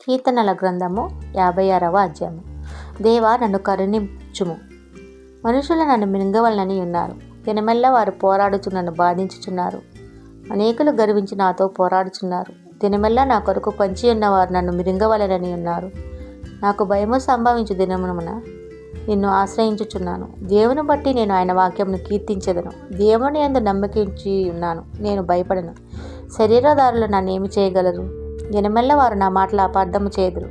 కీర్తనల గ్రంథము 56వ అధ్యాయము. దేవా, నన్ను కరుణించుము. మనుషులు నన్ను మింగవలనని ఉన్నారు. దినమెల్లా వారు పోరాడుచు నన్ను బాధించుచున్నారు. అనేకులు గర్వించి నాతో పోరాడుచున్నారు. దినమెల్లా నా కొరకు పంచి ఉన్నవారు నన్ను మింగవలనని ఉన్నారు. నాకు భయము సంభవించు దినమున నిన్ను ఆశ్రయించుచున్నాను. దేవుని బట్టి నేను ఆయన వాక్యమును కీర్తించెదను. దేవుని యందు నమ్మకించి ఉన్నాను, నేను భయపడను. శరీరదారులు నన్నేమి చేయగలరు? దినమెల్ల వారు నా మాటలు అపార్థము చేదురు.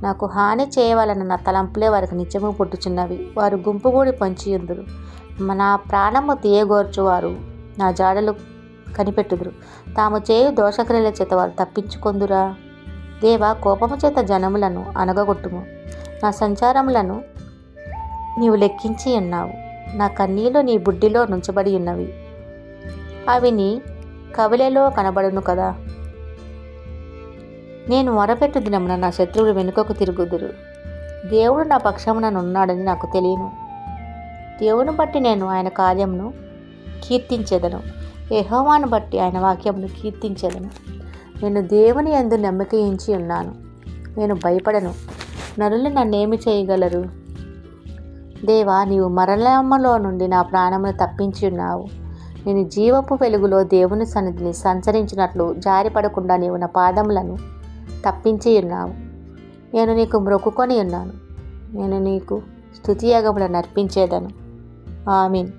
నాకు హాని చేయవాలన్న నా తలంపులే వారికి నిత్యము పుట్టుచున్నవి. వారు గుంపుగూడి పొంచియుందురు. నా ప్రాణము తీయగోర్చువారు నా జాడలు కనిపెట్టుదురు. తాము చేయు దోషక్రియల చేత వారు తప్పించుకొందురా. దేవా, కోపము చేత జనములను అనగగొట్టుము. నా సంచారములను నీవు లెక్కించి ఉన్నావు. నా కన్నీళ్లు నీ బుడ్డిలో నుంచబడి ఉన్నవి. అవి నీ కవిలలో కనబడును కదా. నేను మొరపెట్టు దినమున నా శత్రువులు వెనుకకు తిరుగుదురు. దేవుడు నా పక్షముననున్నాడని నాకు తెలియను. దేవుని బట్టి నేను ఆయన కార్యమును కీర్తించెదను. యెహోవాను బట్టి ఆయన వాక్యమును కీర్తించెదను. నేను దేవుని యందు నమ్మకించి ఉన్నాను, నేను భయపడను. నరులు నన్నేమి చేయగలరు? దేవా, నీవు మరణములో నుండి నా ప్రాణమును తప్పించి ఉన్నావు. నేను జీవపు వెలుగులో దేవుని సన్నిధిని సంచరించినట్లు జారిపడకుండా నీవు నా పాదములను తప్పించి ఉన్నావు. నేను నీకు మ్రొక్కుకొని ఉన్నాను. నేను నీకు స్తుతియాగములను అర్పించేదను. ఆమేన్.